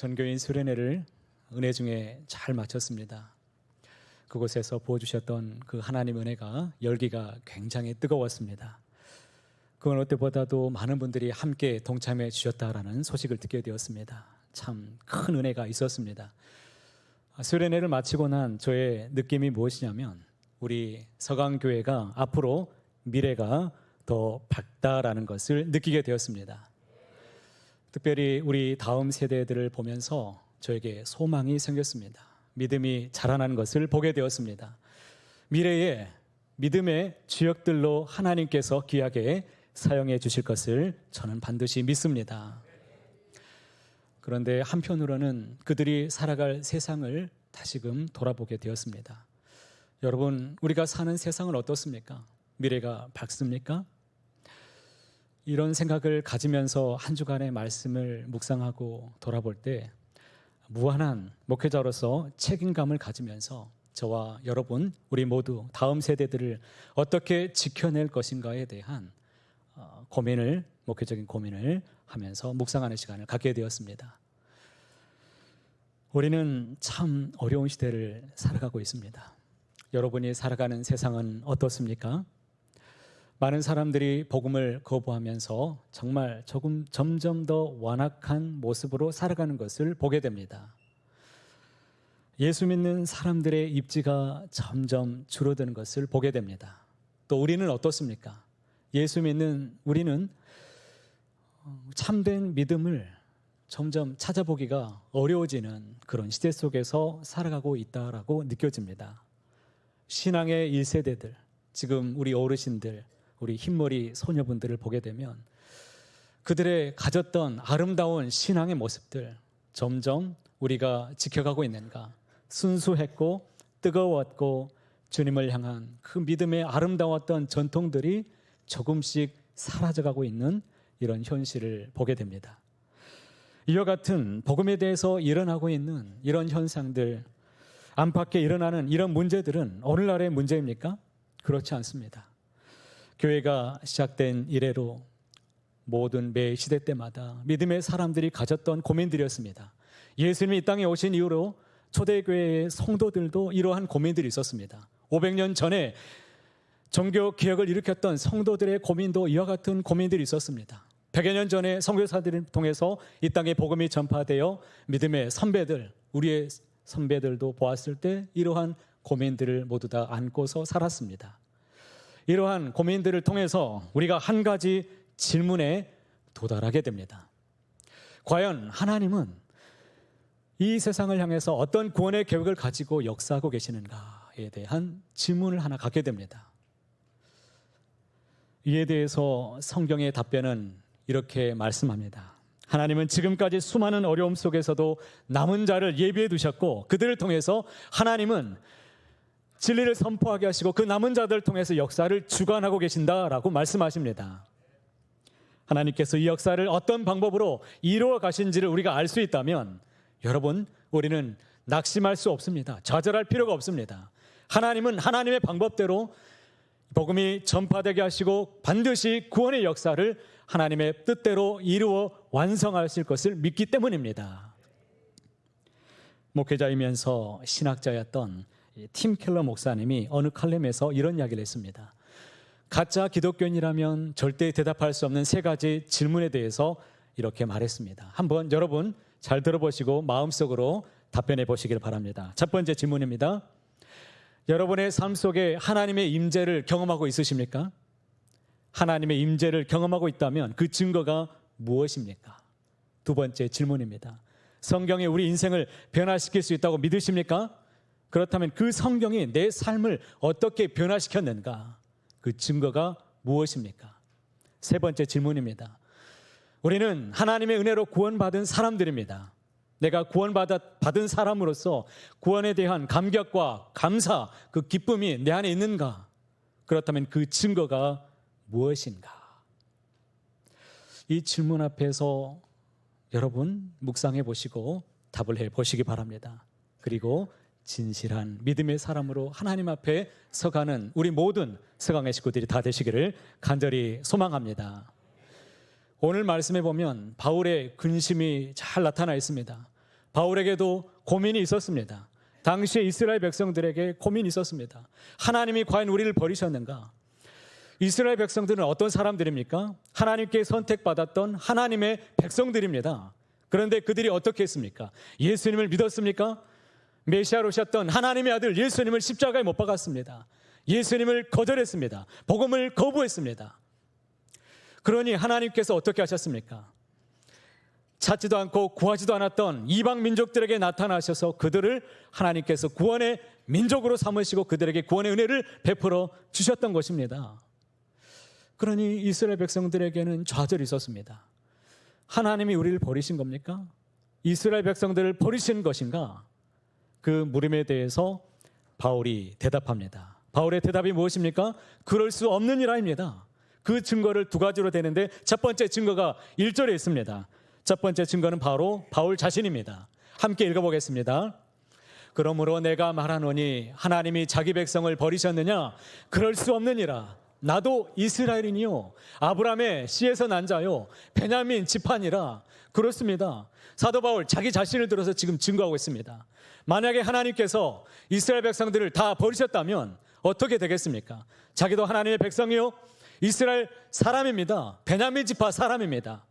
전교인 수련회를 은혜 중에 잘 마쳤습니다. 그곳에서 부어주셨던 그 하나님 은혜가 열기가 굉장히 뜨거웠습니다. 그 어느 때보다도 많은 분들이 함께 동참해 주셨다라는 소식을 듣게 되었습니다. 참 큰 은혜가 있었습니다. 수련회를 마치고 난 저의 느낌이 무엇이냐면 우리 서강교회가 앞으로 미래가 더 밝다라는 것을 느끼게 되었습니다. 특별히 우리 다음 세대들을 보면서 저에게 소망이 생겼습니다. 믿음이 자라나는 것을 보게 되었습니다. 미래에 믿음의 주역들로 하나님께서 귀하게 사용해 주실 것을 저는 반드시 믿습니다. 그런데 한편으로는 그들이 살아갈 세상을 다시금 돌아보게 되었습니다. 여러분, 우리가 사는 세상은 어떻습니까? 미래가 밝습니까? 이런 생각을 가지면서 한 주간의 말씀을 묵상하고 돌아볼 때 무한한 목회자로서 책임감을 가지면서 저와 여러분, 우리 모두 다음 세대들을 어떻게 지켜낼 것인가에 대한 목회적인 고민을 하면서 묵상하는 시간을 갖게 되었습니다. 우리는 참 어려운 시대를 살아가고 있습니다. 여러분이 살아가는 세상은 어떻습니까? 많은 사람들이 복음을 거부하면서 정말 점점 더 완악한 모습으로 살아가는 것을 보게 됩니다. 예수 믿는 사람들의 입지가 점점 줄어드는 것을 보게 됩니다. 또 우리는 어떻습니까? 예수 믿는 우리는 참된 믿음을 점점 찾아보기가 어려워지는 그런 시대 속에서 살아가고 있다라고 느껴집니다. 신앙의 1세대들, 지금 우리 어르신들, 우리 흰머리 소녀분들을 보게 되면 그들의 가졌던 아름다운 신앙의 모습들 점점 우리가 지켜가고 있는가? 순수했고 뜨거웠고 주님을 향한 그 믿음의 아름다웠던 전통들이 조금씩 사라져가고 있는 이런 현실을 보게 됩니다. 이와 같은 복음에 대해서 일어나고 있는 이런 현상들, 안팎에 일어나는 이런 문제들은 오늘날의 문제입니까? 그렇지 않습니다. 교회가 시작된 이래로 모든 매 시대 때마다 믿음의 사람들이 가졌던 고민들이었습니다. 예수님이 이 땅에 오신 이후로 초대교회의 성도들도 이러한 고민들이 있었습니다. 500년 전에 종교 개혁을 일으켰던 성도들의 고민도 이와 같은 고민들이 있었습니다. 100여 년 전에 선교사들을 통해서 이 땅에 복음이 전파되어 믿음의 선배들, 우리의 선배들도 보았을 때 이러한 고민들을 모두 다 안고서 살았습니다. 이러한 고민들을 통해서 우리가 한 가지 질문에 도달하게 됩니다. 과연 하나님은 이 세상을 향해서 어떤 구원의 계획을 가지고 역사하고 계시는가에 대한 질문을 하나 갖게 됩니다. 이에 대해서 성경의 답변은 이렇게 말씀합니다. 하나님은 지금까지 수많은 어려움 속에서도 남은 자를 예비해 두셨고 그들을 통해서 하나님은 진리를 선포하게 하시고 그 남은 자들을 통해서 역사를 주관하고 계신다라고 말씀하십니다. 하나님께서 이 역사를 어떤 방법으로 이루어 가신지를 우리가 알 수 있다면 여러분, 우리는 낙심할 수 없습니다. 좌절할 필요가 없습니다. 하나님은 하나님의 방법대로 복음이 전파되게 하시고 반드시 구원의 역사를 하나님의 뜻대로 이루어 완성하실 것을 믿기 때문입니다. 목회자이면서 신학자였던 팀 켈러 목사님이 어느 칼럼에서 이런 이야기를 했습니다. 가짜 기독교인이라면 절대 대답할 수 없는 세 가지 질문에 대해서 이렇게 말했습니다. 한번 여러분 잘 들어보시고 마음속으로 답변해 보시길 바랍니다. 첫 번째 질문입니다. 여러분의 삶 속에 하나님의 임재를 경험하고 있으십니까? 하나님의 임재를 경험하고 있다면 그 증거가 무엇입니까? 두 번째 질문입니다. 성경이 우리 인생을 변화시킬 수 있다고 믿으십니까? 그렇다면 그 성경이 내 삶을 어떻게 변화시켰는가? 그 증거가 무엇입니까? 세 번째 질문입니다. 우리는 하나님의 은혜로 구원받은 사람들입니다. 내가 구원받은 사람으로서 구원에 대한 감격과 감사, 그 기쁨이 내 안에 있는가? 그렇다면 그 증거가 무엇인가? 이 질문 앞에서 여러분 묵상해 보시고 답을 해 보시기 바랍니다. 그리고 진실한 믿음의 사람으로 하나님 앞에 서가는 우리 모든 서강의 식구들이 다 되시기를 간절히 소망합니다. 오늘 말씀에 보면 바울의 근심이 잘 나타나 있습니다. 바울에게도 고민이 있었습니다. 당시에 이스라엘 백성들에게 고민이 있었습니다. 하나님이 과연 우리를 버리셨는가? 이스라엘 백성들은 어떤 사람들입니까? 하나님께 선택받았던 하나님의 백성들입니다. 그런데 그들이 어떻게 했습니까? 예수님을 믿었습니까? 메시아로 오셨던 하나님의 아들 예수님을 십자가에 못 박았습니다. 예수님을 거절했습니다. 복음을 거부했습니다. 그러니 하나님께서 어떻게 하셨습니까? 찾지도 않고 구하지도 않았던 이방 민족들에게 나타나셔서 그들을 하나님께서 구원의 민족으로 삼으시고 그들에게 구원의 은혜를 베풀어 주셨던 것입니다. 그러니 이스라엘 백성들에게는 좌절이 있었습니다. 하나님이 우리를 버리신 겁니까? 이스라엘 백성들을 버리신 것인가? 그 물음에 대해서 바울이 대답합니다. 바울의 대답이 무엇입니까? 그럴 수 없는 이라입니다. 그 증거를 두 가지로 되는데 첫 번째 증거가 1절에 있습니다. 첫 번째 증거는 바로 바울 자신입니다. 함께 읽어보겠습니다. 그러므로 내가 말하노니 하나님이 자기 백성을 버리셨느냐? 그럴 수 없느니라. 나도 이스라엘이니요 아브라함의 씨에서 난 자요 베냐민 지파니라. 그렇습니다. 사도 바울 자기 자신을 들어서 지금 증거하고 있습니다. 만약에 하나님께서 이스라엘 백성들을 다 버리셨다면 어떻게 되겠습니까? 자기도 하나님의 백성이요 이스라엘 사람입니다. 베냐민 지파 사람입니다.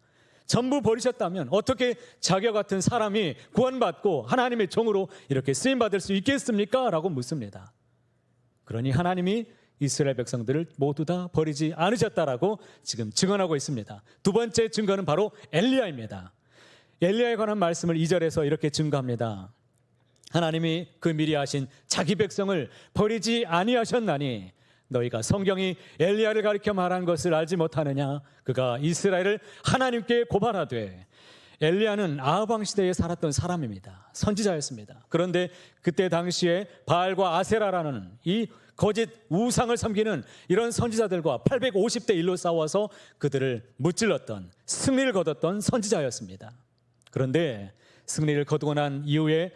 전부 버리셨다면 어떻게 자기와 같은 사람이 구원받고 하나님의 종으로 이렇게 쓰임받을 수 있겠습니까? 라고 묻습니다. 그러니 하나님이 이스라엘 백성들을 모두 다 버리지 않으셨다라고 지금 증언하고 있습니다. 두 번째 증거는 바로 엘리야입니다. 엘리야에 관한 말씀을 2절에서 이렇게 증거합니다. 하나님이 그 미리 하신 자기 백성을 버리지 아니하셨나니 너희가 성경이 엘리야를 가리켜 말한 것을 알지 못하느냐? 그가 이스라엘을 하나님께 고발하되. 엘리야는 아합 왕 시대에 살았던 사람입니다. 선지자였습니다. 그런데 그때 당시에 바알과 아세라라는 이 거짓 우상을 섬기는 이런 선지자들과 850대 1로 싸워서 그들을 무찔렀던, 승리를 거뒀던 선지자였습니다. 그런데 승리를 거두고 난 이후에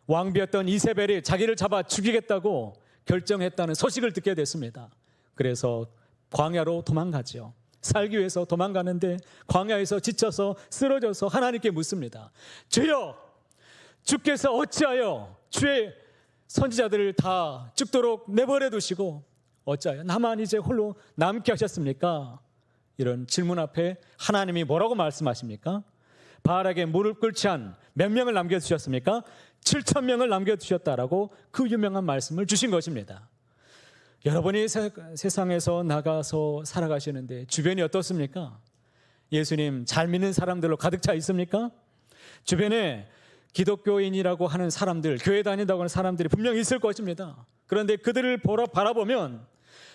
왕비였던 이세벨이 자기를 잡아 죽이겠다고 결정했다는 소식을 듣게 됐습니다. 그래서 광야로 도망가죠. 살기 위해서 도망가는데 광야에서 지쳐서 쓰러져서 하나님께 묻습니다. 주여, 주께서 어찌하여 주의 선지자들을 다 죽도록 내버려 두시고 어찌하여 나만 이제 홀로 남게 하셨습니까? 이런 질문 앞에 하나님이 뭐라고 말씀하십니까? 바알에게 무릎 꿇지 않 몇 명을 남겨두셨습니까? 7,000명을 남겨두셨다라고 그 유명한 말씀을 주신 것입니다. 여러분이 세상에서 나가서 살아가시는데 주변이 어떻습니까? 예수님 잘 믿는 사람들로 가득 차 있습니까? 주변에 기독교인이라고 하는 사람들, 교회 다닌다고 하는 사람들이 분명히 있을 것입니다. 그런데 그들을 바라보면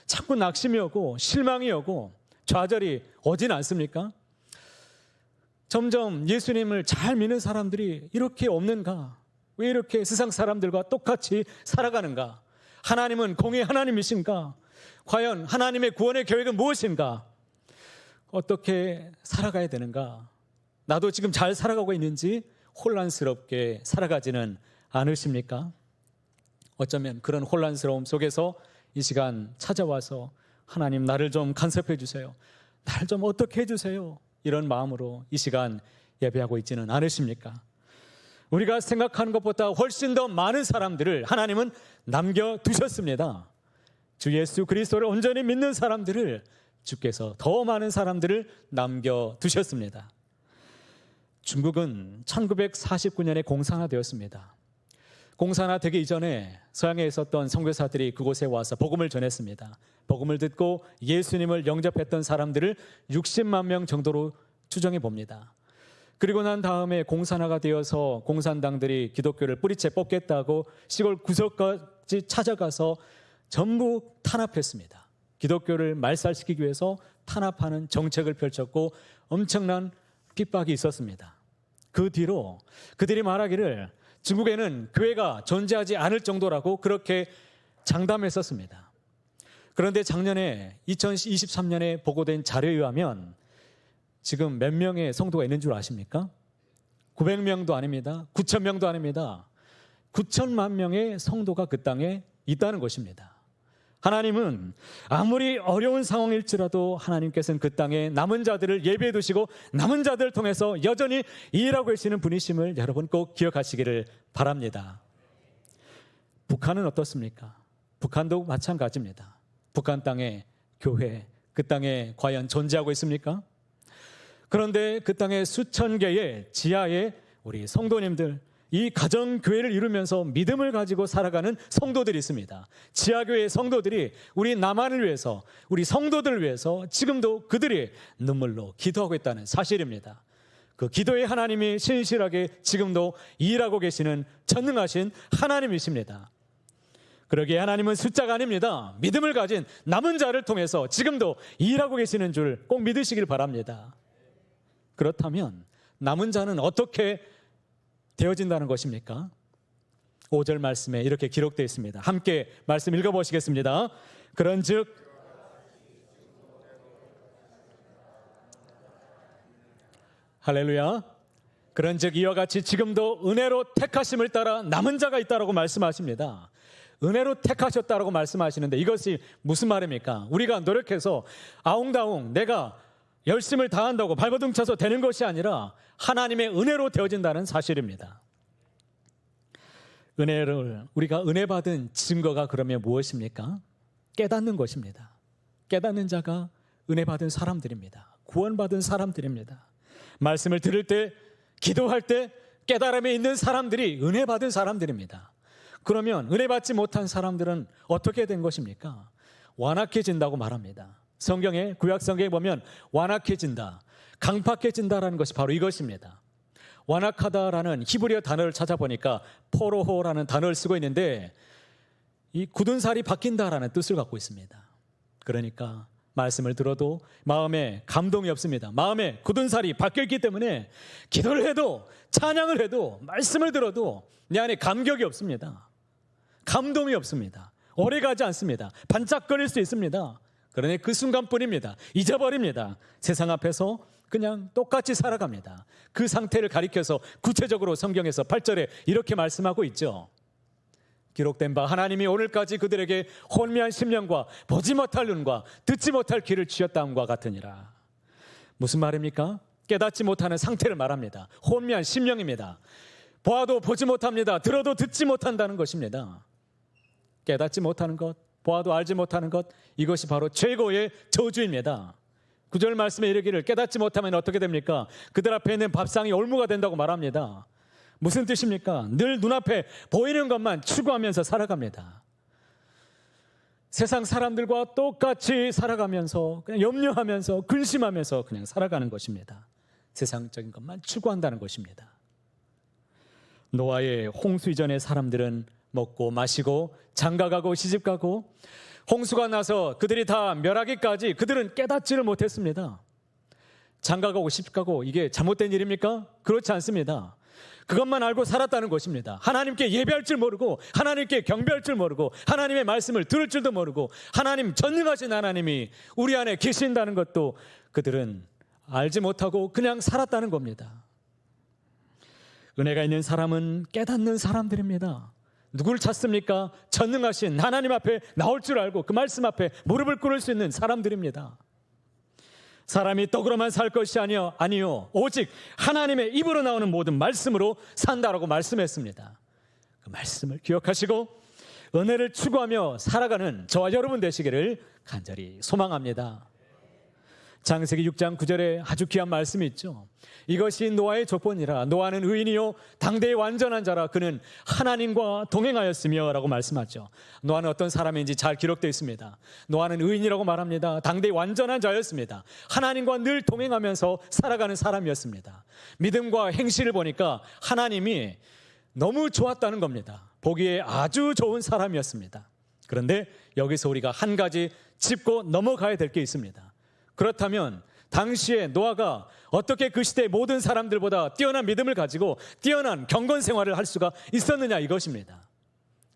자꾸 낙심이 오고 실망이 오고 좌절이 오진 않습니까? 점점 예수님을 잘 믿는 사람들이 이렇게 없는가? 왜 이렇게 세상 사람들과 똑같이 살아가는가? 하나님은 공의 하나님이신가? 과연 하나님의 구원의 계획은 무엇인가? 어떻게 살아가야 되는가? 나도 지금 잘 살아가고 있는지 혼란스럽게 살아가지는 않으십니까? 어쩌면 그런 혼란스러움 속에서 이 시간 찾아와서 하나님 나를 좀 간섭해 주세요. 나를 좀 어떻게 해주세요. 이런 마음으로 이 시간 예배하고 있지는 않으십니까? 우리가 생각하는 것보다 훨씬 더 많은 사람들을 하나님은 남겨두셨습니다. 주 예수 그리스도를 온전히 믿는 사람들을 주께서 더 많은 사람들을 남겨두셨습니다. 중국은 1949년에 공산화되었습니다. 공산화되기 이전에 서양에 있었던 선교사들이 그곳에 와서 복음을 전했습니다. 복음을 듣고 예수님을 영접했던 사람들을 60만 명 정도로 추정해 봅니다. 그리고 난 다음에 공산화가 되어서 공산당들이 기독교를 뿌리채 뽑겠다고 시골 구석까지 찾아가서 전부 탄압했습니다. 기독교를 말살시키기 위해서 탄압하는 정책을 펼쳤고 엄청난 핍박이 있었습니다. 그 뒤로 그들이 말하기를 중국에는 교회가 존재하지 않을 정도라고 그렇게 장담했었습니다. 그런데 작년에 2023년에 보고된 자료에 의하면 지금 몇 명의 성도가 있는 줄 아십니까? 900명도 아닙니다. 9,000명도 아닙니다. 9천만 명의 성도가 그 땅에 있다는 것입니다. 하나님은 아무리 어려운 상황일지라도 하나님께서는 그 땅에 남은 자들을 예비해 두시고 남은 자들을 통해서 여전히 일하고 계시는 분이심을 여러분 꼭 기억하시기를 바랍니다. 북한은 어떻습니까? 북한도 마찬가지입니다. 북한 땅에 교회, 그 땅에 과연 존재하고 있습니까? 그런데 그 땅에 수천 개의 지하에 우리 성도님들, 이 가정교회를 이루면서 믿음을 가지고 살아가는 성도들이 있습니다. 지하교회 성도들이 우리 남한을 위해서, 우리 성도들을 위해서 지금도 그들이 눈물로 기도하고 있다는 사실입니다. 그 기도의 하나님이 신실하게 지금도 일하고 계시는 전능하신 하나님이십니다. 그러기에 하나님은 숫자가 아닙니다. 믿음을 가진 남은 자를 통해서 지금도 일하고 계시는 줄 꼭 믿으시길 바랍니다. 그렇다면 남은 자는 어떻게 되어진다는 것입니까? 5절 말씀에 이렇게 기록되어 있습니다. 함께 말씀 읽어보시겠습니다. 그런즉 할렐루야. 그런즉 이와 같이 지금도 은혜로 택하심을 따라 남은 자가 있다라고 말씀하십니다. 은혜로 택하셨다라고 말씀하시는데 이것이 무슨 말입니까? 우리가 노력해서 아웅다웅 내가 열심을 다한다고 발버둥 쳐서 되는 것이 아니라 하나님의 은혜로 되어진다는 사실입니다. 우리가 은혜 받은 증거가 그러면 무엇입니까? 깨닫는 것입니다. 깨닫는 자가 은혜 받은 사람들입니다. 구원받은 사람들입니다. 말씀을 들을 때, 기도할 때 깨달음에 있는 사람들이 은혜 받은 사람들입니다. 그러면 은혜 받지 못한 사람들은 어떻게 된 것입니까? 완악해진다고 말합니다. 성경에, 구약성경에 보면 완악해진다, 강팍해진다라는 것이 바로 이것입니다. 완악하다라는 히브리어 단어를 찾아보니까 포로호라는 단어를 쓰고 있는데 이 굳은 살이 바뀐다라는 뜻을 갖고 있습니다. 그러니까 말씀을 들어도 마음에 감동이 없습니다. 마음에 굳은 살이 바뀌었기 때문에 기도를 해도 찬양을 해도 말씀을 들어도 내 안에 감격이 없습니다. 감동이 없습니다. 오래가지 않습니다. 반짝거릴 수 있습니다. 그러니 그 순간뿐입니다. 잊어버립니다. 세상 앞에서 그냥 똑같이 살아갑니다. 그 상태를 가리켜서 구체적으로 성경에서 8절에 이렇게 말씀하고 있죠. 기록된 바 하나님이 오늘까지 그들에게 혼미한 심령과 보지 못할 눈과 듣지 못할 귀를 주셨다함과 같으니라. 무슨 말입니까? 깨닫지 못하는 상태를 말합니다. 혼미한 심령입니다. 보아도 보지 못합니다. 들어도 듣지 못한다는 것입니다. 깨닫지 못하는 것, 보아도 알지 못하는 것, 이것이 바로 최고의 저주입니다. 9절 말씀에 이르기를 깨닫지 못하면 어떻게 됩니까? 그들 앞에 있는 밥상이 올무가 된다고 말합니다. 무슨 뜻입니까? 늘 눈앞에 보이는 것만 추구하면서 살아갑니다. 세상 사람들과 똑같이 살아가면서 그냥 염려하면서 근심하면서 그냥 살아가는 것입니다. 세상적인 것만 추구한다는 것입니다. 노아의 홍수 이전의 사람들은 먹고 마시고 장가가고 시집가고 홍수가 나서 그들이 다 멸하기까지 그들은 깨닫지를 못했습니다. 장가가고 시집가고 이게 잘못된 일입니까? 그렇지 않습니다. 그것만 알고 살았다는 것입니다. 하나님께 예배할 줄 모르고 하나님께 경배할 줄 모르고 하나님의 말씀을 들을 줄도 모르고 하나님 전능하신 하나님이 우리 안에 계신다는 것도 그들은 알지 못하고 그냥 살았다는 겁니다. 은혜가 있는 사람은 깨닫는 사람들입니다. 누구를 찾습니까? 전능하신 하나님 앞에 나올 줄 알고 그 말씀 앞에 무릎을 꿇을 수 있는 사람들입니다. 사람이 떡으로만 살 것이 아니요 오직 하나님의 입으로 나오는 모든 말씀으로 산다라고 말씀했습니다. 그 말씀을 기억하시고 은혜를 추구하며 살아가는 저와 여러분 되시기를 간절히 소망합니다. 창세기 6장 9절에 아주 귀한 말씀이 있죠. 이것이 노아의 조건이라. 노아는 의인이요 당대의 완전한 자라. 그는 하나님과 동행하였으며 라고 말씀하죠. 노아는 어떤 사람인지 잘 기록되어 있습니다. 노아는 의인이라고 말합니다. 당대의 완전한 자였습니다. 하나님과 늘 동행하면서 살아가는 사람이었습니다. 믿음과 행실을 보니까 하나님이 너무 좋았다는 겁니다. 보기에 아주 좋은 사람이었습니다. 그런데 여기서 우리가 한 가지 짚고 넘어가야 될 게 있습니다. 그렇다면 당시에 노아가 어떻게 그 시대의 모든 사람들보다 뛰어난 믿음을 가지고 뛰어난 경건 생활을 할 수가 있었느냐 이것입니다.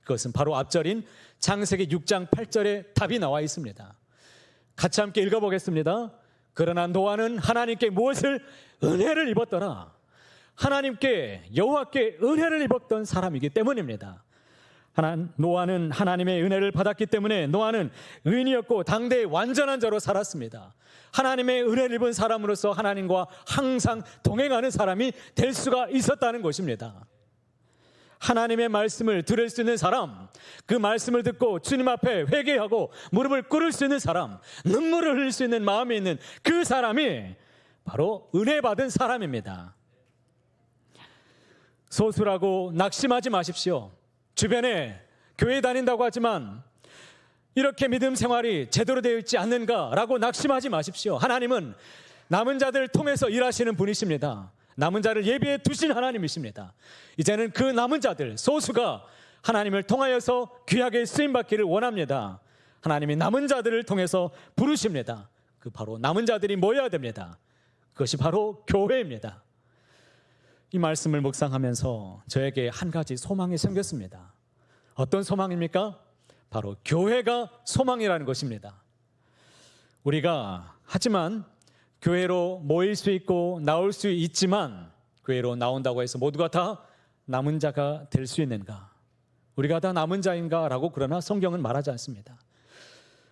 그것은 바로 앞절인 창세기 6장 8절에 답이 나와 있습니다. 같이 함께 읽어보겠습니다. 그러나 노아는 하나님께 무엇을? 은혜를 입었더라. 하나님께 여호와께 은혜를 입었던 사람이기 때문입니다. 노아는 하나님의 은혜를 받았기 때문에 노아는 의인이었고 당대의 완전한 자로 살았습니다. 하나님의 은혜를 입은 사람으로서 하나님과 항상 동행하는 사람이 될 수가 있었다는 것입니다. 하나님의 말씀을 들을 수 있는 사람, 그 말씀을 듣고 주님 앞에 회개하고 무릎을 꿇을 수 있는 사람, 눈물을 흘릴 수 있는 마음이 있는 그 사람이 바로 은혜 받은 사람입니다. 소수라고 낙심하지 마십시오. 주변에 교회 다닌다고 하지만 이렇게 믿음 생활이 제대로 되어 있지 않는가라고 낙심하지 마십시오. 하나님은 남은 자들을 통해서 일하시는 분이십니다. 남은 자를 예비해 두신 하나님이십니다. 이제는 그 남은 자들, 소수가 하나님을 통하여서 귀하게 쓰임받기를 원합니다. 하나님이 남은 자들을 통해서 부르십니다. 그 바로 남은 자들이 모여야 됩니다. 그것이 바로 교회입니다. 이 말씀을 묵상하면서 저에게 한 가지 소망이 생겼습니다. 어떤 소망입니까? 바로 교회가 소망이라는 것입니다. 우리가 하지만 교회로 모일 수 있고 나올 수 있지만 교회로 나온다고 해서 모두가 다 남은 자가 될 수 있는가? 우리가 다 남은 자인가? 라고 그러나 성경은 말하지 않습니다.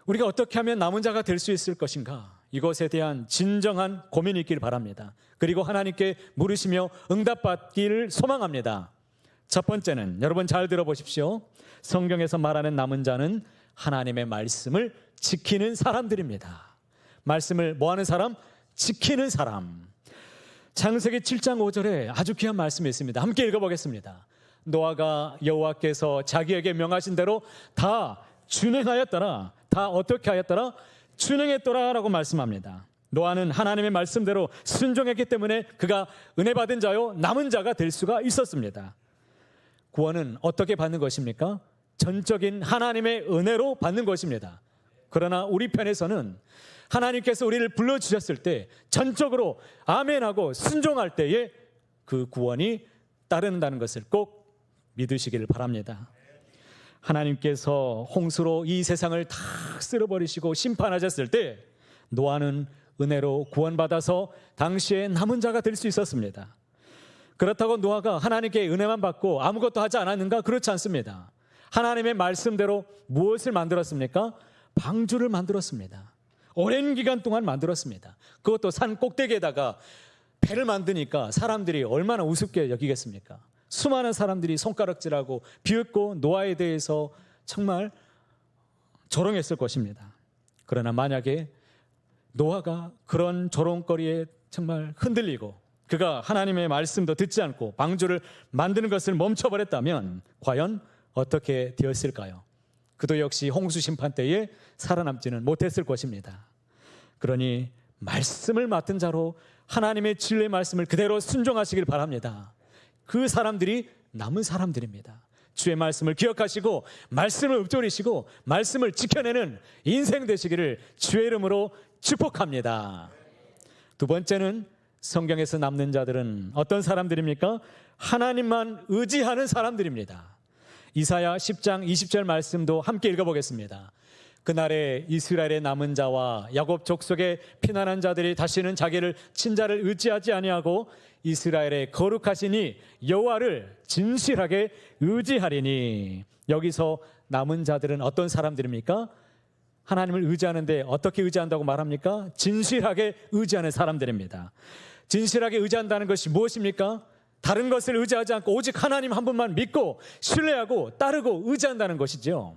우리가 어떻게 하면 남은 자가 될 수 있을 것인가? 이것에 대한 진정한 고민이 있기를 바랍니다. 그리고 하나님께 물으시며 응답받기를 소망합니다. 첫 번째는 여러분 잘 들어보십시오. 성경에서 말하는 남은 자는 하나님의 말씀을 지키는 사람들입니다. 말씀을 뭐 하는 사람? 지키는 사람. 창세기 7장 5절에 아주 귀한 말씀이 있습니다. 함께 읽어보겠습니다. 노아가 여호와께서 자기에게 명하신 대로 다 준행하였더라. 다 어떻게 하였더라? 준행했더라 라고 말씀합니다. 노아는 하나님의 말씀대로 순종했기 때문에 그가 은혜 받은 자요 남은 자가 될 수가 있었습니다. 구원은 어떻게 받는 것입니까? 전적인 하나님의 은혜로 받는 것입니다. 그러나 우리 편에서는 하나님께서 우리를 불러주셨을 때 전적으로 아멘하고 순종할 때에 그 구원이 따른다는 것을 꼭 믿으시기를 바랍니다. 하나님께서 홍수로 이 세상을 다 쓸어버리시고 심판하셨을 때 노아는 은혜로 구원받아서 당시에 남은 자가 될 수 있었습니다. 그렇다고 노아가 하나님께 은혜만 받고 아무것도 하지 않았는가? 그렇지 않습니다. 하나님의 말씀대로 무엇을 만들었습니까? 방주를 만들었습니다. 오랜 기간 동안 만들었습니다. 그것도 산 꼭대기에다가 배를 만드니까 사람들이 얼마나 우습게 여기겠습니까? 수많은 사람들이 손가락질하고 비웃고 노아에 대해서 정말 조롱했을 것입니다. 그러나 만약에 노아가 그런 조롱거리에 정말 흔들리고 그가 하나님의 말씀도 듣지 않고 방주를 만드는 것을 멈춰버렸다면 과연 어떻게 되었을까요? 그도 역시 홍수 심판 때에 살아남지는 못했을 것입니다. 그러니 말씀을 맡은 자로 하나님의 진리의 말씀을 그대로 순종하시길 바랍니다. 그 사람들이 남은 사람들입니다. 주의 말씀을 기억하시고 말씀을 읊조리시고 말씀을 지켜내는 인생 되시기를 주의 이름으로 축복합니다. 두 번째는 성경에서 남는 자들은 어떤 사람들입니까? 하나님만 의지하는 사람들입니다. 이사야 10장 20절 말씀도 함께 읽어보겠습니다. 그날에 이스라엘의 남은 자와 야곱 족속의 피난한 자들이 다시는 자기를 친자를 의지하지 아니하고 이스라엘의 거룩하시니 여호와를 진실하게 의지하리니. 여기서 남은 자들은 어떤 사람들입니까? 하나님을 의지하는데 어떻게 의지한다고 말합니까? 진실하게 의지하는 사람들입니다. 진실하게 의지한다는 것이 무엇입니까? 다른 것을 의지하지 않고 오직 하나님 한 분만 믿고 신뢰하고 따르고 의지한다는 것이죠.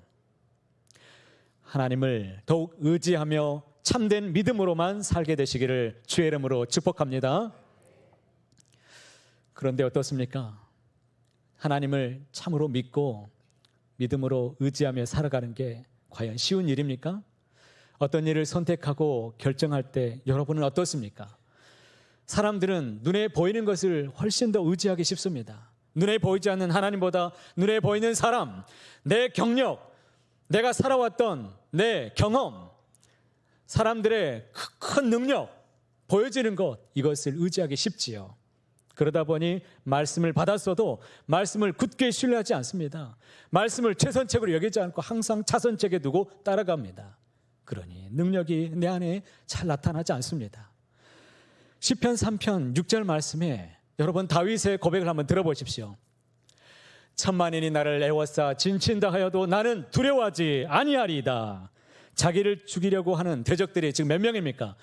하나님을 더욱 의지하며 참된 믿음으로만 살게 되시기를 주의 이름으로 축복합니다. 그런데 어떻습니까? 하나님을 참으로 믿고 믿음으로 의지하며 살아가는 게 과연 쉬운 일입니까? 어떤 일을 선택하고 결정할 때 여러분은 어떻습니까? 사람들은 눈에 보이는 것을 훨씬 더 의지하기 쉽습니다. 눈에 보이지 않는 하나님보다 눈에 보이는 사람, 내 경력, 내가 살아왔던 내 경험, 사람들의 큰 능력, 보여지는 것, 이것을 의지하기 쉽지요. 그러다 보니 말씀을 받았어도 말씀을 굳게 신뢰하지 않습니다. 말씀을 최선책으로 여기지 않고 항상 차선책에 두고 따라갑니다. 그러니 능력이 내 안에 잘 나타나지 않습니다. 시편 3편 6절 말씀에 여러분 다윗의 고백을 한번 들어보십시오. 천만인이 나를 애워싸 진친다 하여도 나는 두려워하지 아니하리이다. 자기를 죽이려고 하는 대적들이 지금 몇 명입니까?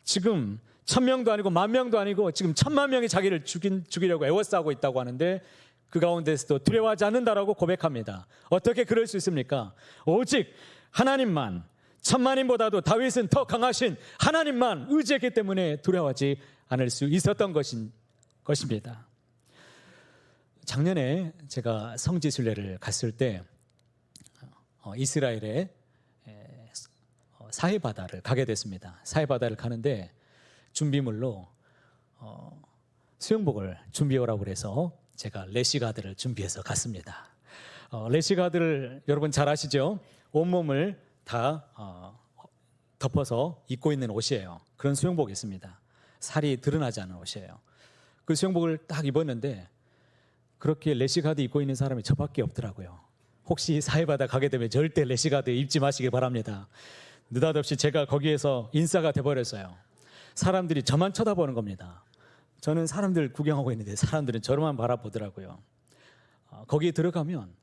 지금 1000명도 아니고 10,000명도 아니고 지금 10,000,000명이 자기를 죽이려고 애워싸고 있다고 하는데 그 가운데서도 두려워하지 않는다라고 고백합니다. 어떻게 그럴 수 있습니까? 오직 하나님만, 10,000,000인보다도 다윗은 더 강하신 하나님만 의지했기 때문에 두려워하지 않을 수 있었던 것입니다. 작년에 제가 성지순례를 갔을 때 이스라엘의 사해바다를 가게 됐습니다. 사해바다를 가는데 준비물로 수영복을 준비하라고 그래서 제가 래시가드를 준비해서 갔습니다. 래시가드를 여러분 잘 아시죠? 온몸을 다 덮어서 입고 있는 옷이에요. 그런 수영복이 있습니다. 살이 드러나지 않는 옷이에요. 그 수영복을 딱 입었는데 그렇게 래시가드 입고 있는 사람이 저밖에 없더라고요. 혹시 사해바다 가게 되면 절대 래시가드 입지 마시길 바랍니다. 느닷없이 제가 거기에서 인싸가 돼버렸어요. 사람들이 저만 쳐다보는 겁니다. 저는 사람들 구경하고 있는데 사람들은 저만 바라보더라고요. 거기에 들어가면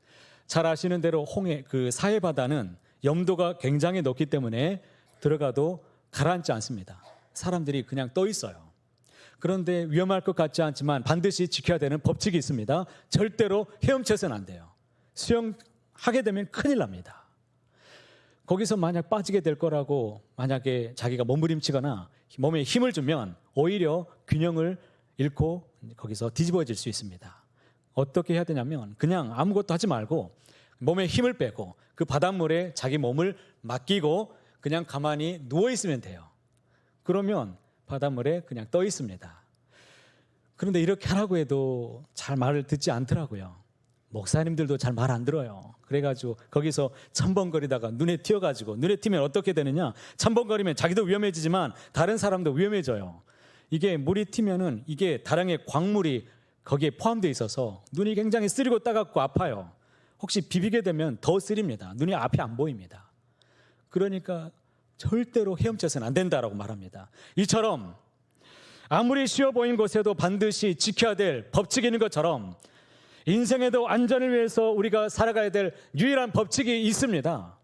잘 아시는 대로 그 사해바다는 염도가 굉장히 높기 때문에 들어가도 가라앉지 않습니다. 사람들이 그냥 떠 있어요. 그런데 위험할 것 같지 않지만 반드시 지켜야 되는 법칙이 있습니다. 절대로 헤엄쳐서는 안 돼요. 수영하게 되면 큰일 납니다. 거기서 만약 빠지게 될 거라고 만약에 자기가 몸부림치거나 몸에 힘을 주면 오히려 균형을 잃고 거기서 뒤집어질 수 있습니다. 어떻게 해야 되냐면 그냥 아무것도 하지 말고 몸에 힘을 빼고 그 바닷물에 자기 몸을 맡기고 그냥 가만히 누워 있으면 돼요. 그러면 바닷물에 그냥 떠 있습니다. 그런데 이렇게 하라고 해도 잘 말을 듣지 않더라고요. 목사님들도 잘 말 안 들어요. 그래가지고 거기서 첨벙거리다가 눈에 튀어가지고 눈에 튀면 어떻게 되느냐? 첨벙거리면 자기도 위험해지지만 다른 사람도 위험해져요. 이게 물이 튀면은 이게 다량의 광물이 거기에 포함되어 있어서 눈이 굉장히 쓰리고 따갑고 아파요. 혹시 비비게 되면 더 쓰립니다. 눈이 앞이 안 보입니다. 그러니까 절대로 헤엄쳐서는 안 된다라고 말합니다. 이처럼 아무리 쉬워 보인 곳에도 반드시 지켜야 될 법칙이 있는 것처럼 인생에도 안전을 위해서 우리가 살아가야 될 유일한 법칙이 있습니다.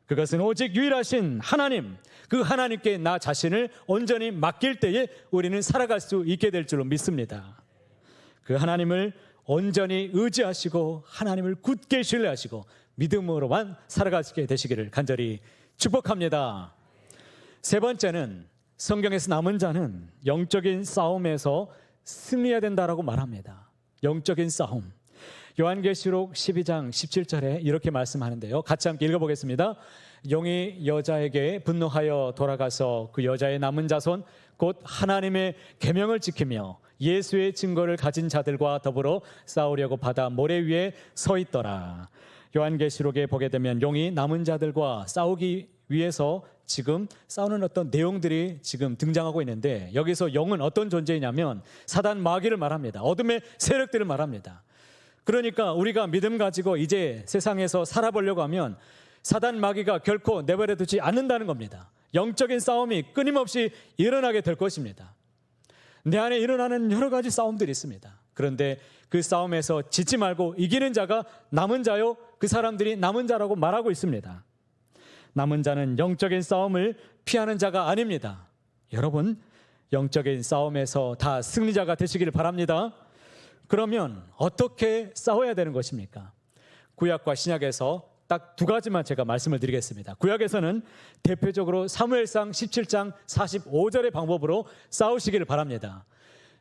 그것은 오직 유일하신 하나님, 그 하나님께 나 자신을 온전히 맡길 때에 우리는 살아갈 수 있게 될 줄로 믿습니다. 그 하나님을 온전히 의지하시고 하나님을 굳게 신뢰하시고 믿음으로만 살아가시게 되시기를 간절히 축복합니다. 세 번째는 성경에서 남은 자는 영적인 싸움에서 승리해야 된다라고 말합니다. 영적인 싸움. 요한계시록 12장 17절에 이렇게 말씀하는데요. 같이 함께 읽어보겠습니다. 용이 여자에게 분노하여 돌아가서 그 여자의 남은 자손 곧 하나님의 계명을 지키며 예수의 증거를 가진 자들과 더불어 싸우려고 바다 모래 위에 서 있더라. 요한계시록에 보게 되면 용이 남은 자들과 싸우기 위해서 지금 싸우는 어떤 내용들이 지금 등장하고 있는데 여기서 영은 어떤 존재이냐면 사단 마귀를 말합니다. 어둠의 세력들을 말합니다. 그러니까 우리가 믿음 가지고 이제 세상에서 살아보려고 하면 사단 마귀가 결코 내버려 두지 않는다는 겁니다. 영적인 싸움이 끊임없이 일어나게 될 것입니다. 내 안에 일어나는 여러 가지 싸움들이 있습니다. 그런데 그 싸움에서 지지 말고 이기는 자가 남은 자요, 그 사람들이 남은 자라고 말하고 있습니다. 남은 자는 영적인 싸움을 피하는 자가 아닙니다. 여러분, 영적인 싸움에서 다 승리자가 되시기를 바랍니다. 그러면 어떻게 싸워야 되는 것입니까? 구약과 신약에서 딱 두 가지만 제가 말씀을 드리겠습니다. 구약에서는 대표적으로 사무엘상 17장 45절의 방법으로 싸우시기를 바랍니다.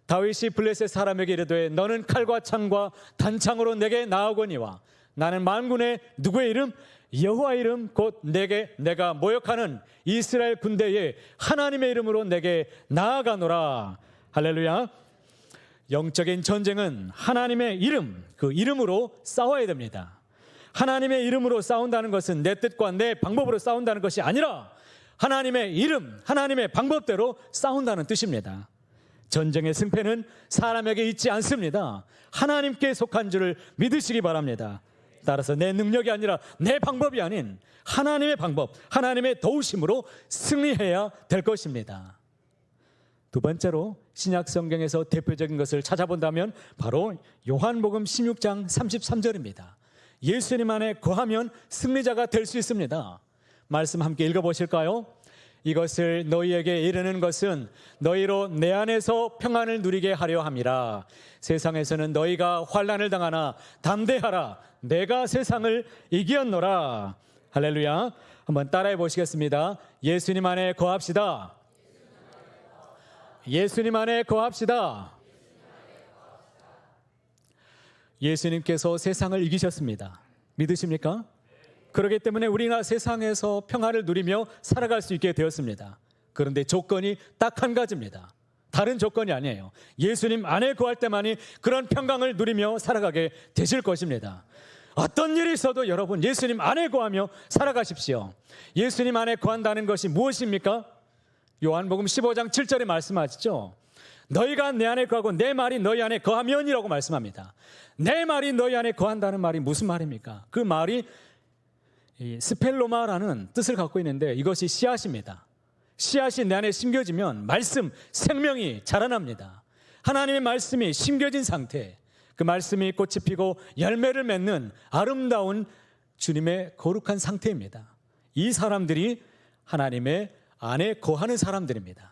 다윗이 블레셋 사람에게 이르되 너는 칼과 창과 단창으로 내게 나아오거니와 나는 만군의 누구의 이름? 여호와 이름 곧 내가 모욕하는 이스라엘 군대의 하나님의 이름으로 내게 나아가노라. 할렐루야. 영적인 전쟁은 하나님의 이름, 그 이름으로 싸워야 됩니다. 하나님의 이름으로 싸운다는 것은 내 뜻과 내 방법으로 싸운다는 것이 아니라 하나님의 이름, 하나님의 방법대로 싸운다는 뜻입니다. 전쟁의 승패는 사람에게 있지 않습니다. 하나님께 속한 줄을 믿으시기 바랍니다. 따라서 내 능력이 아니라 내 방법이 아닌 하나님의 방법, 하나님의 도우심으로 승리해야 될 것입니다. 두 번째로 신약 성경에서 대표적인 것을 찾아본다면 바로 요한복음 16장 33절입니다. 예수님 안에 거하면 승리자가 될 수 있습니다. 말씀 함께 읽어보실까요? 이것을 너희에게 이르는 것은 너희로 내 안에서 평안을 누리게 하려 함이라. 세상에서는 너희가 환난을 당하나 담대하라. 내가 세상을 이기었노라. 할렐루야. 한번 따라해 보시겠습니다. 예수님 안에 거합시다. 예수님 안에 거합시다. 예수님께서 세상을 이기셨습니다. 믿으십니까? 그렇기 때문에 우리가 세상에서 평안을 누리며 살아갈 수 있게 되었습니다. 그런데 조건이 딱 한 가지입니다. 다른 조건이 아니에요. 예수님 안에 거할 때만이 그런 평강을 누리며 살아가게 되실 것입니다. 어떤 일이 있어도 여러분 예수님 안에 거하며 살아가십시오. 예수님 안에 거한다는 것이 무엇입니까? 요한복음 15장 7절에 말씀하시죠. 너희가 내 안에 거하고 내 말이 너희 안에 거하면이라고 말씀합니다. 내 말이 너희 안에 거한다는 말이 무슨 말입니까? 그 말이 스펠로마라는 뜻을 갖고 있는데 이것이 씨앗입니다. 씨앗이 내 안에 심겨지면 말씀, 생명이 자라납니다. 하나님의 말씀이 심겨진 상태, 그 말씀이 꽃이 피고 열매를 맺는 아름다운 주님의 거룩한 상태입니다. 이 사람들이 하나님의 안에 거하는 사람들입니다.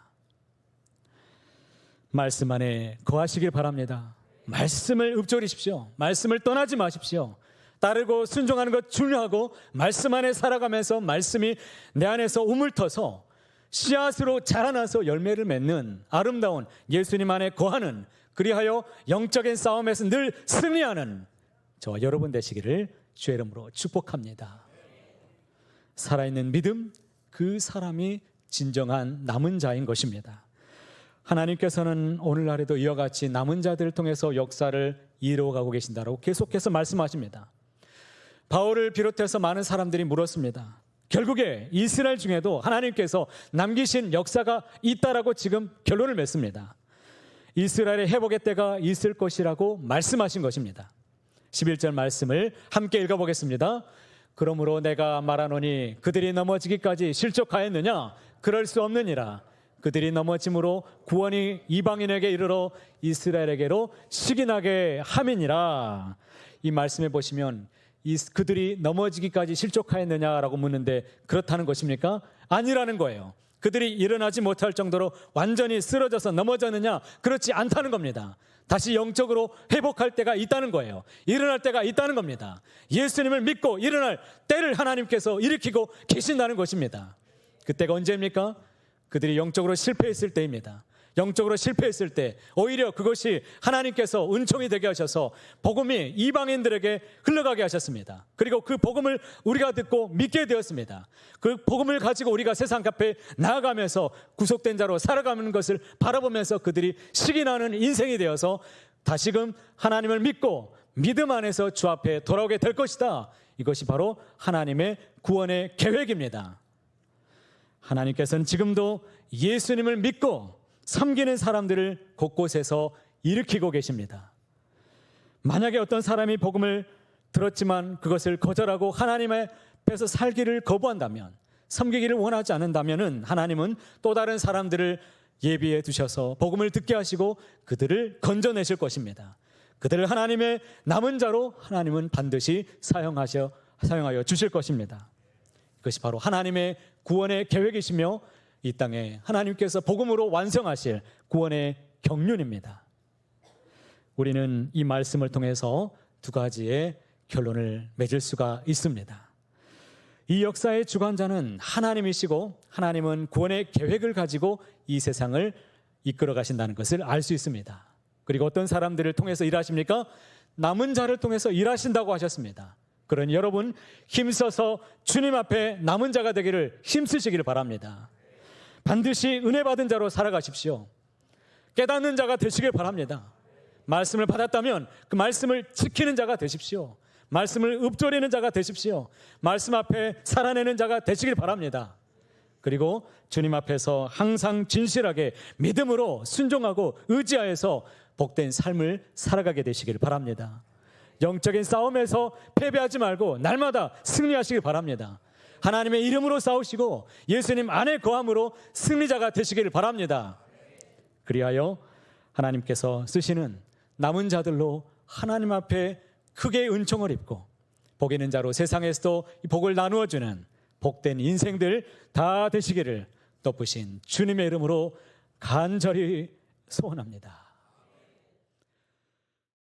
말씀 안에 거하시길 바랍니다. 말씀을 읊조리십시오. 말씀을 떠나지 마십시오. 따르고 순종하는 것 중요하고 말씀 안에 살아가면서 말씀이 내 안에서 우물터서 씨앗으로 자라나서 열매를 맺는 아름다운 예수님 안에 거하는, 그리하여 영적인 싸움에서 늘 승리하는 저와 여러분 되시기를 주의 이름으로 축복합니다. 살아있는 믿음, 그 사람이 진정한 남은 자인 것입니다. 하나님께서는 오늘날에도 이와 같이 남은 자들을 통해서 역사를 이루어가고 계신다라고 계속해서 말씀하십니다. 바울을 비롯해서 많은 사람들이 물었습니다. 결국에 이스라엘 중에도 하나님께서 남기신 역사가 있다라고 지금 결론을 맺습니다. 이스라엘의 회복의 때가 있을 것이라고 말씀하신 것입니다. 11절 말씀을 함께 읽어보겠습니다. 그러므로 내가 말하노니 그들이 넘어지기까지 실족하였느냐? 그럴 수 없느니라. 그들이 넘어짐으로 구원이 이방인에게 이르러 이스라엘에게로 시기나게 함이니라. 이 말씀에 보시면 그들이 넘어지기까지 실족하였느냐라고 묻는데 그렇다는 것입니까? 아니라는 거예요. 그들이 일어나지 못할 정도로 완전히 쓰러져서 넘어졌느냐? 그렇지 않다는 겁니다. 다시 영적으로 회복할 때가 있다는 거예요. 일어날 때가 있다는 겁니다. 예수님을 믿고 일어날 때를 하나님께서 일으키고 계신다는 것입니다. 그때가 언제입니까? 그들이 영적으로 실패했을 때입니다. 영적으로 실패했을 때 오히려 그것이 하나님께서 은총이 되게 하셔서 복음이 이방인들에게 흘러가게 하셨습니다. 그리고 그 복음을 우리가 듣고 믿게 되었습니다. 그 복음을 가지고 우리가 세상 앞에 나아가면서 구속된 자로 살아가는 것을 바라보면서 그들이 시기나는 인생이 되어서 다시금 하나님을 믿고 믿음 안에서 주 앞에 돌아오게 될 것이다. 이것이 바로 하나님의 구원의 계획입니다. 하나님께서는 지금도 예수님을 믿고 섬기는 사람들을 곳곳에서 일으키고 계십니다. 만약에 어떤 사람이 복음을 들었지만 그것을 거절하고 하나님 앞에서 살기를 거부한다면, 섬기기를 원하지 않는다면 하나님은 또 다른 사람들을 예비해 두셔서 복음을 듣게 하시고 그들을 건져내실 것입니다. 그들을 하나님의 남은 자로 하나님은 반드시 사용하여 주실 것입니다. 그것이 바로 하나님의 구원의 계획이시며 이 땅에 하나님께서 복음으로 완성하실 구원의 경륜입니다. 우리는 이 말씀을 통해서 두 가지의 결론을 맺을 수가 있습니다. 이 역사의 주관자는 하나님이시고 하나님은 구원의 계획을 가지고 이 세상을 이끌어 가신다는 것을 알 수 있습니다. 그리고 어떤 사람들을 통해서 일하십니까? 남은 자를 통해서 일하신다고 하셨습니다. 그러니 여러분 힘써서 주님 앞에 남은 자가 되기를 힘쓰시기를 바랍니다. 반드시 은혜 받은 자로 살아가십시오. 깨닫는 자가 되시길 바랍니다. 말씀을 받았다면 그 말씀을 지키는 자가 되십시오. 말씀을 읊조리는 자가 되십시오. 말씀 앞에 살아내는 자가 되시길 바랍니다. 그리고 주님 앞에서 항상 진실하게 믿음으로 순종하고 의지하여서 복된 삶을 살아가게 되시길 바랍니다. 영적인 싸움에서 패배하지 말고 날마다 승리하시길 바랍니다. 하나님의 이름으로 싸우시고 예수님 안에 거함으로 승리자가 되시길 바랍니다. 그리하여 하나님께서 쓰시는 남은 자들로 하나님 앞에 크게 은총을 입고 복 있는 자로 세상에서도 이 복을 나누어 주는 복된 인생들 다 되시기를 높으신 주님의 이름으로 간절히 소원합니다.